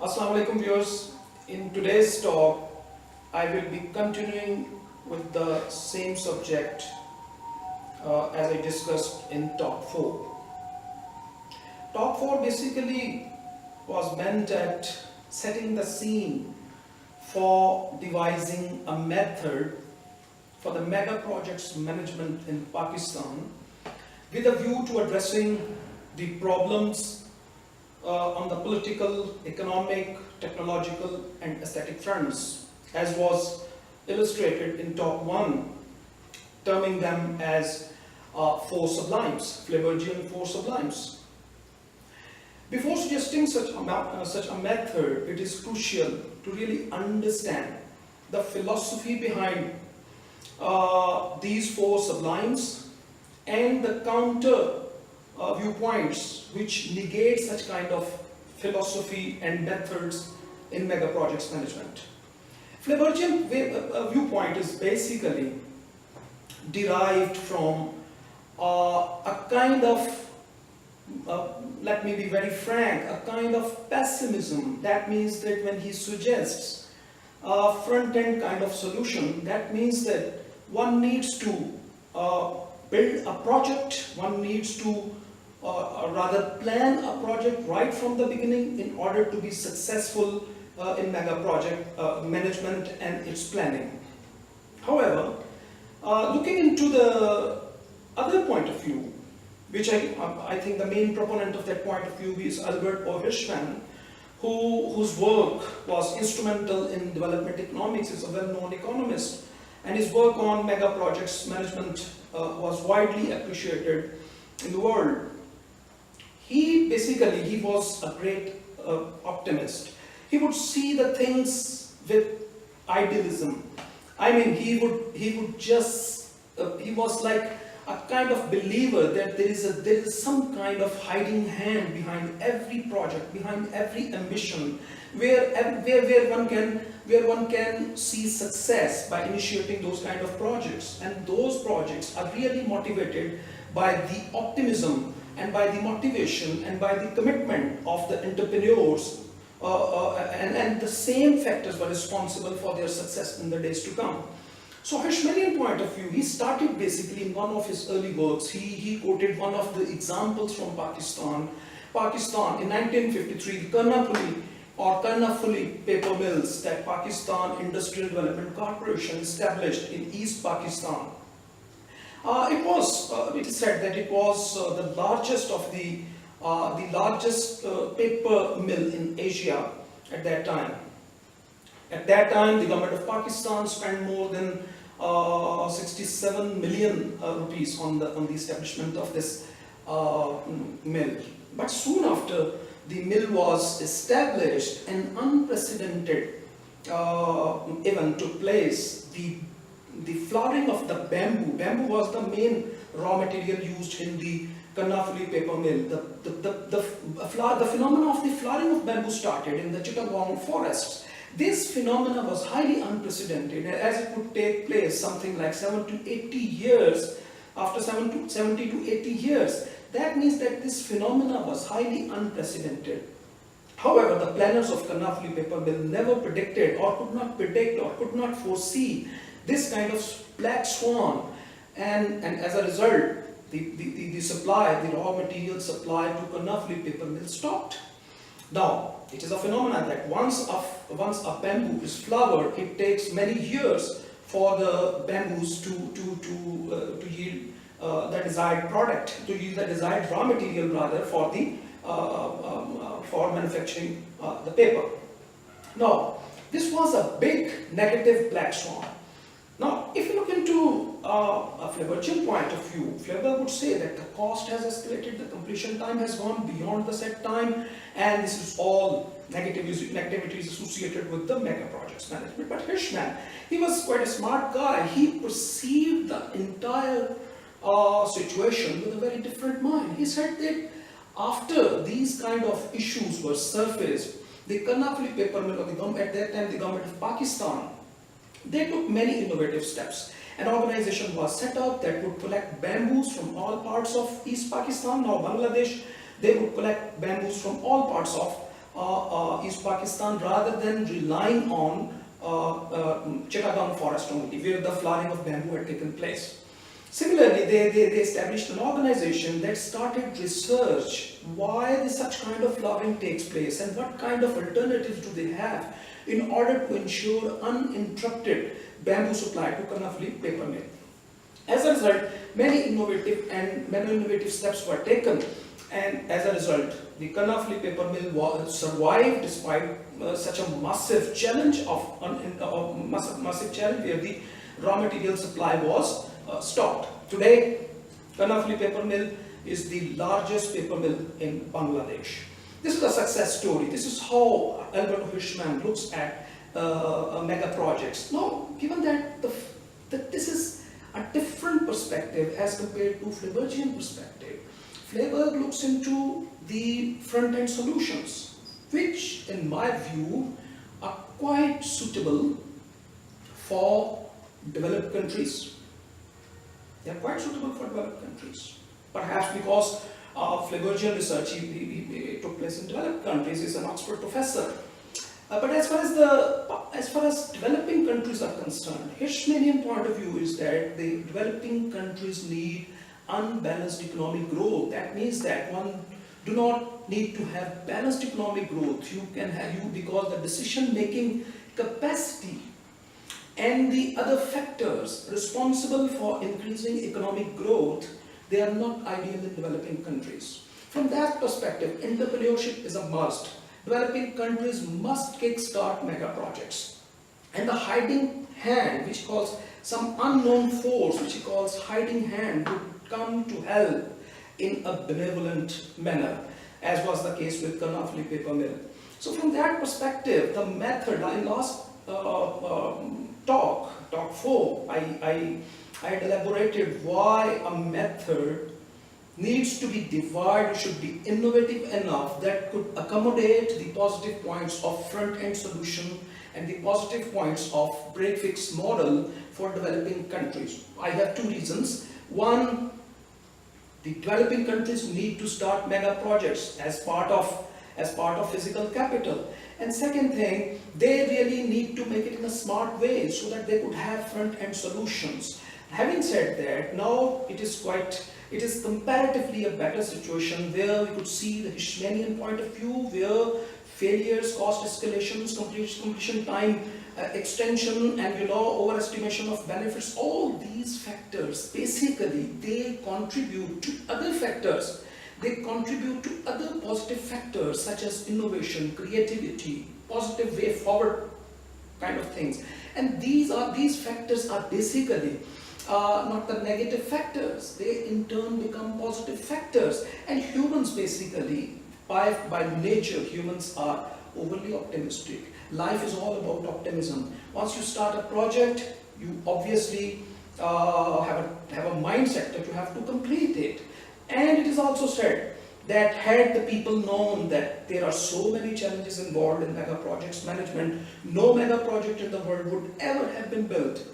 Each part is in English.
Assalamu alaikum viewers. In today's talk, I will be continuing with the same subject as I discussed in talk 4. Talk 4 basically was meant at setting the scene for devising a method for the mega projects management in Pakistan with a view to addressing the problems on the political, economic, technological and aesthetic fronts, as was illustrated in talk 1, terming them as four sublimes, Flabergian four sublimes. Before suggesting such a method, it is crucial to really understand the philosophy behind these four sublimes and the counter viewpoints which negate such kind of philosophy and methods in mega projects management. Flabergian viewpoint is basically derived from a kind of, let me be very frank, a kind of pessimism. That means that when he suggests a front-end kind of solution, that means that one needs to build a project, one needs to rather plan a project right from the beginning in order to be successful in mega project management and its planning. However, looking into the other point of view, which I think the main proponent of that point of view is Albert O. Hirschman, whose work was instrumental in development economics, is a well-known economist, and his work on mega projects management was widely appreciated in the world. He was a great optimist. He would see the things with idealism. I mean, he was like a kind of believer that there is some kind of hiding hand behind every project, behind every ambition, where one can see success by initiating those kind of projects, and those projects are really motivated by the optimism and by the motivation and by the commitment of the entrepreneurs, and the same factors were responsible for their success in the days to come. So Hirschmanian point of view, he started basically in one of his early works. He quoted one of the examples from Pakistan. Pakistan in 1953, the Karnafuli paper mills that Pakistan Industrial Development Corporation established in East Pakistan. It is said that it was the largest paper mill in Asia at that time. At that time, the government of Pakistan spent more than 67 million rupees on the establishment of this mill. But soon after the mill was established, an unprecedented event took place. The flowering of the bamboo. Bamboo was the main raw material used in the Karnafuli paper mill. The phenomenon of the flowering of bamboo started in the Chittagong forests. This phenomena was highly unprecedented, as it would take place something like 70 to 80 years. After 70 to 80 years, that means that this phenomena was highly unprecedented. However, the planners of Karnafuli paper mill never predicted or could not predict or could not foresee this kind of black swan, and as a result, the raw material supply to Karnafuli paper mill stopped. Now, it is a phenomenon that once a bamboo is flowered, it takes many years for the bamboos to yield the desired product, to yield the desired raw material rather for manufacturing the paper. Now, this was a big negative black swan. Now, if you look into a Flabergian point of view, Flaber would say that the cost has escalated, the completion time has gone beyond the set time, and this is all negativities associated with the mega projects management. But Hirschman, he was quite a smart guy. He perceived the entire situation with a very different mind. He said that after these kind of issues were surfaced, the Karnafuli paper mill, at that time the government of Pakistan, they took many innovative steps. An organization was set up that would collect bamboos from all parts of East Pakistan. Now Bangladesh, they would collect bamboos from all parts of East Pakistan, rather than relying on Chittagong forest only, where the flowering of bamboo had taken place. Similarly, they established an organization that started research why such kind of flowering takes place and what kind of alternatives do they have in order to ensure uninterrupted bamboo supply to Kanafli paper mill. As a result, many innovative steps were taken, and as a result, the Kanafli paper mill survived despite such a massive challenge massive challenge where the raw material supply was stopped. Today, Kanafli paper mill is the largest paper mill in Bangladesh. This is a success story. This is how Albert Hirschman looks at mega projects. Now, given that this is a different perspective as compared to Freibergian perspective, Freiberg looks into the front-end solutions, which, in my view, are quite suitable for developed countries. They are quite suitable for developed countries. Perhaps because Freibergian research he took place in developed countries. He's an Oxford professor. But as far as developing countries are concerned, Hirschmanian point of view is that the developing countries need unbalanced economic growth. That means that one do not need to have balanced economic growth. You can have because the decision-making capacity and the other factors responsible for increasing economic growth, they are not ideal in developing countries. From that perspective, entrepreneurship is a must. Developing countries must kickstart mega projects. And the hiding hand, which calls some unknown force, which he calls hiding hand, would come to help in a benevolent manner, as was the case with Kanafli paper mill. So from that perspective, the method, in last talk 4, I had elaborated why a method needs to be divided, should be innovative enough that could accommodate the positive points of front-end solution and the positive points of break-fix model for developing countries. I have two reasons. One, the developing countries need to start mega projects as part of physical capital. And second thing, they really need to make it in a smart way so that they could have front-end solutions. Having said that, now it is comparatively a better situation where we could see the Hirschmanian point of view, where failures, cost escalations, completion time extension, and overestimation of benefits, all these factors basically they contribute to other factors. They contribute to other positive factors such as innovation, creativity, positive way forward kind of things. And these factors are basically not the negative factors. They in turn become positive factors. And humans basically, by nature, humans are overly optimistic. Life is all about optimism. Once you start a project, you obviously have a mindset that you have to complete it. And it is also said that had the people known that there are so many challenges involved in mega projects management, no mega project in the world would ever have been built.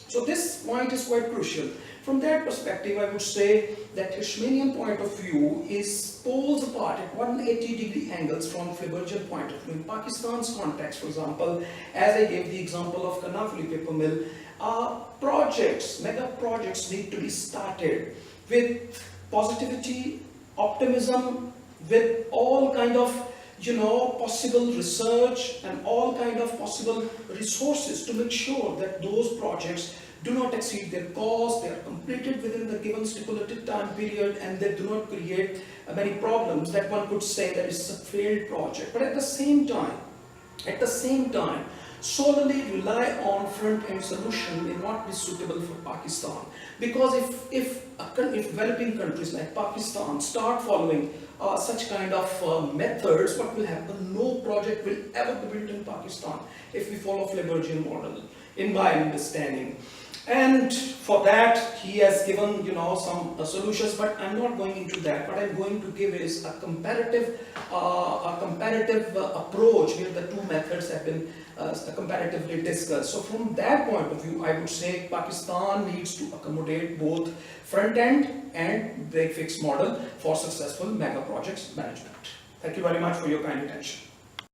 So this point is quite crucial. From that perspective, I would say that Hirschmanian point of view is poles apart at 180-degree angles from Freibergian point of view. In Pakistan's context, for example, as I gave the example of Kanafli paper mill, mega projects need to be started with positivity, optimism, with all kind of possible research and all kind of possible resources to make sure that those projects do not exceed their cost, they are completed within the given stipulated time period, and they do not create many problems that one could say that it's a failed project. But at the same time, solely rely on front-end solution may not be suitable for Pakistan. Because if developing countries like Pakistan start following such kind of methods, what will happen? No project will ever be built in Pakistan if we follow Freibergian model, in my understanding. And for that, he has given some solutions, but I'm not going into that. What I'm going to give is a comparative approach where the two methods have been comparatively discussed. So from that point of view, I would say Pakistan needs to accommodate both front-end and break-fix model for successful mega projects management. Thank you very much for your kind attention.